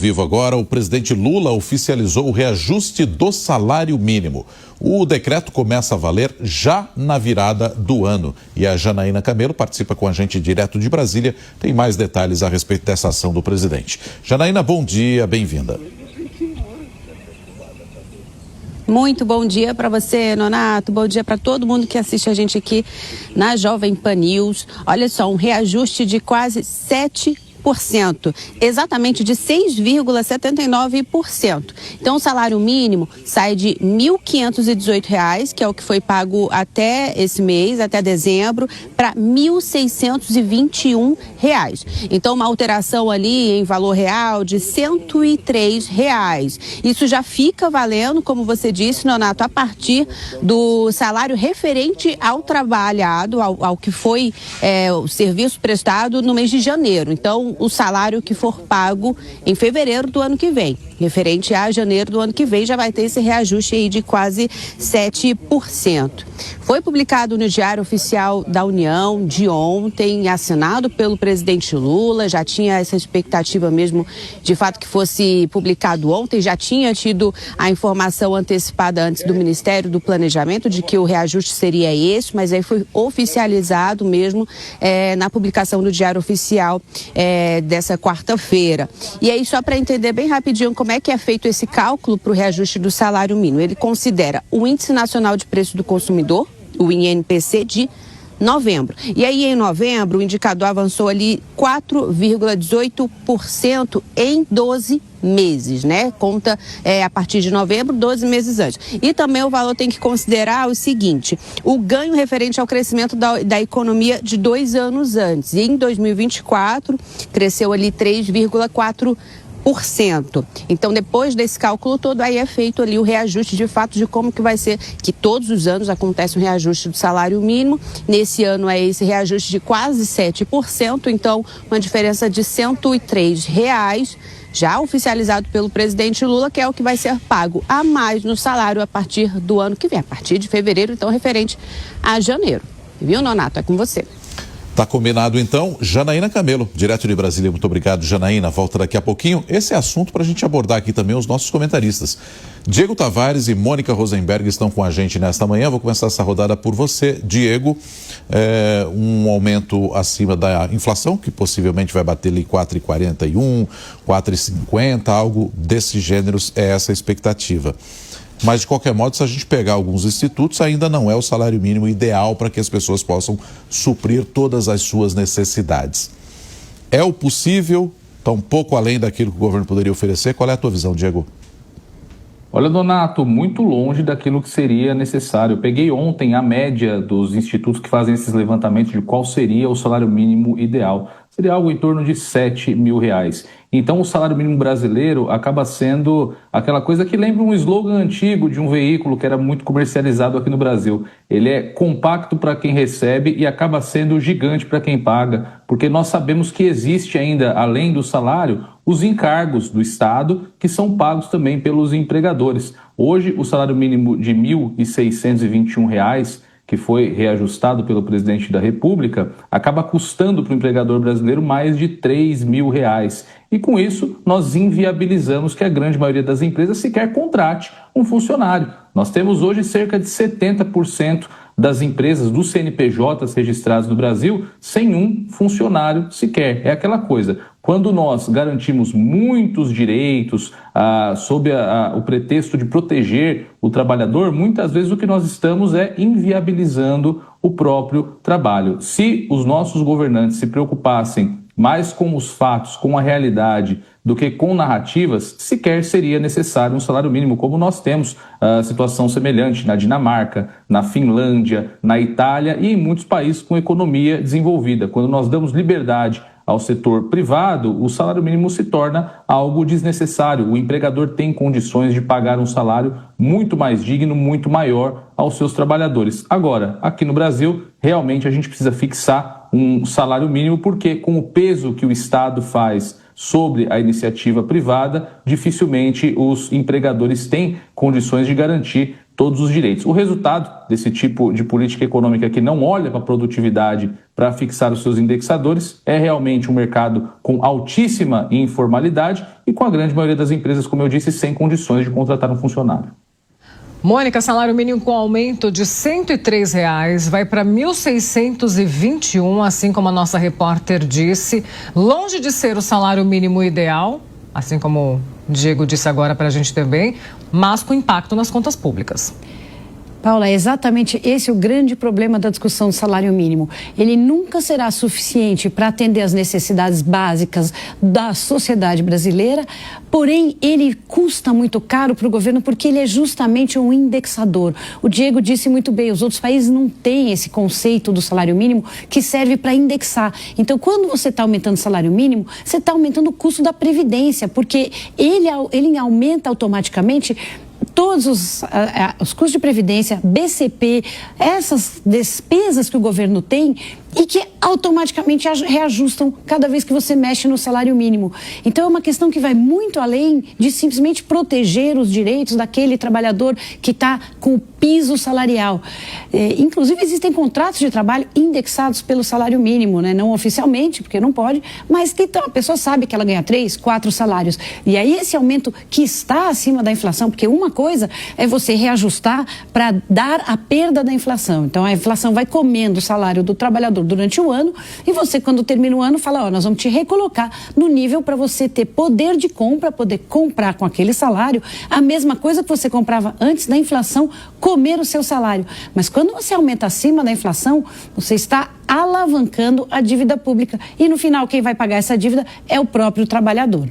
Vivo agora, o presidente Lula oficializou o reajuste do salário mínimo. O decreto começa a valer já na virada do ano. E a Janaína Camelo participa com a gente direto de Brasília. Tem mais detalhes a respeito dessa ação do presidente. Janaína, bom dia, bem-vinda. Muito bom dia para você, Nonato. Bom dia para todo mundo que assiste a gente aqui na Jovem Pan News. Olha só, um reajuste de quase 7%. Exatamente de 6,79%. Então, o salário mínimo sai de R$ 1.518, que é o que foi pago até esse mês, até dezembro, para R$ 1.621. Então, uma alteração ali em valor real de R$ 103. Isso já fica valendo, como você disse, Nonato, a partir do salário referente ao trabalhado, ao que foi o serviço prestado no mês de janeiro. Então, o salário que for pago em fevereiro do ano que vem, referente a janeiro do ano que vem, já vai ter esse reajuste aí de quase 7%. Foi publicado no Diário Oficial da União de ontem, assinado pelo presidente Lula, já tinha essa expectativa mesmo de fato que fosse publicado ontem, já tinha tido a informação antecipada antes do Ministério do Planejamento de que o reajuste seria esse, mas aí foi oficializado mesmo na publicação do Diário Oficial dessa quarta-feira. E aí, só para entender bem rapidinho como é que é feito esse cálculo para o reajuste do salário mínimo, ele considera o Índice Nacional de Preço do Consumidor, o INPC, de novembro. E aí, em novembro, o indicador avançou ali 4,18% em 12 meses, né? Conta a partir de novembro, 12 meses antes. E também o valor tem que considerar o seguinte, o ganho referente ao crescimento da economia de 2 anos antes. E em 2024, cresceu ali 3,4%. Então, depois desse cálculo todo, aí é feito ali o reajuste de fato de como que vai ser, que todos os anos acontece um reajuste do salário mínimo. Nesse ano é esse reajuste de quase 7%, então uma diferença de R$ 103, já oficializado pelo presidente Lula, que é o que vai ser pago a mais no salário a partir do ano que vem, a partir de fevereiro, então referente a janeiro. Viu, Nonato? É com você. Tá combinado, então. Janaína Camelo, direto de Brasília. Muito obrigado, Janaína. Volta daqui a pouquinho. Esse é assunto para a gente abordar aqui também os nossos comentaristas. Diego Tavares e Mônica Rosenberg estão com a gente nesta manhã. Vou começar essa rodada por você, Diego. Um aumento acima da inflação, que possivelmente vai bater ali 4,41, 4,50, algo desse gênero, é essa a expectativa. Mas, de qualquer modo, se a gente pegar alguns institutos, ainda não é o salário mínimo ideal para que as pessoas possam suprir todas as suas necessidades. É o possível? Está um pouco além daquilo que o governo poderia oferecer? Qual é a tua visão, Diego? Olha, Donato, muito longe daquilo que seria necessário. Eu peguei ontem a média dos institutos que fazem esses levantamentos de qual seria o salário mínimo ideal. Seria algo em torno de R$ 7.000. Então, o salário mínimo brasileiro acaba sendo aquela coisa que lembra um slogan antigo de um veículo que era muito comercializado aqui no Brasil. Ele é compacto para quem recebe e acaba sendo gigante para quem paga, porque nós sabemos que existe ainda, além do salário, os encargos do Estado, que são pagos também pelos empregadores. Hoje, o salário mínimo de R$ 1.621, que foi reajustado pelo presidente da República, acaba custando para o empregador brasileiro mais de R$ 3.000. E com isso, nós inviabilizamos que a grande maioria das empresas sequer contrate um funcionário. Nós temos hoje cerca de 70% das empresas dos CNPJs registrados no Brasil sem um funcionário sequer. É aquela coisa, quando nós garantimos muitos direitos sob o pretexto de proteger o trabalhador, muitas vezes o que nós estamos é inviabilizando o próprio trabalho. Se os nossos governantes se preocupassem mais com os fatos, com a realidade, do que com narrativas, sequer seria necessário um salário mínimo, como nós temos situação semelhante na Dinamarca, na Finlândia, na Itália e em muitos países com economia desenvolvida. Quando nós damos liberdade ao setor privado, o salário mínimo se torna algo desnecessário. O empregador tem condições de pagar um salário muito mais digno, muito maior aos seus trabalhadores. Agora, aqui no Brasil, realmente a gente precisa fixar um salário mínimo, porque com o peso que o Estado faz sobre a iniciativa privada, dificilmente os empregadores têm condições de garantir todos os direitos. O resultado desse tipo de política econômica que não olha para a produtividade para fixar os seus indexadores é realmente um mercado com altíssima informalidade e com a grande maioria das empresas, como eu disse, sem condições de contratar um funcionário. Mônica, salário mínimo com aumento de R$ 103 vai para 1.621, assim como a nossa repórter disse. Longe de ser o salário mínimo ideal, assim como o Diego disse agora para a gente também, mas com impacto nas contas públicas. Paula, é exatamente esse o grande problema da discussão do salário mínimo. Ele nunca será suficiente para atender às necessidades básicas da sociedade brasileira, porém ele custa muito caro para o governo porque ele é justamente um indexador. O Diego disse muito bem, os outros países não têm esse conceito do salário mínimo que serve para indexar. Então, quando você está aumentando o salário mínimo, você está aumentando o custo da previdência, porque ele aumenta automaticamente todos os custos de previdência, BCP, essas despesas que o governo tem e que automaticamente reajustam cada vez que você mexe no salário mínimo. Então é uma questão que vai muito além de simplesmente proteger os direitos daquele trabalhador que está com o piso salarial. Inclusive existem contratos de trabalho indexados pelo salário mínimo, né? Não oficialmente, porque não pode, mas que então, a pessoa sabe que ela ganha 3, 4 salários. E aí esse aumento que está acima da inflação, porque uma coisa é você reajustar para dar a perda da inflação. Então a inflação vai comendo o salário do trabalhador durante o ano e você, quando termina o ano, fala, nós vamos te recolocar no nível para você ter poder de compra, poder comprar com aquele salário a mesma coisa que você comprava antes da inflação comer o seu salário. Mas quando você aumenta acima da inflação, você está alavancando a dívida pública e no final quem vai pagar essa dívida é o próprio trabalhador.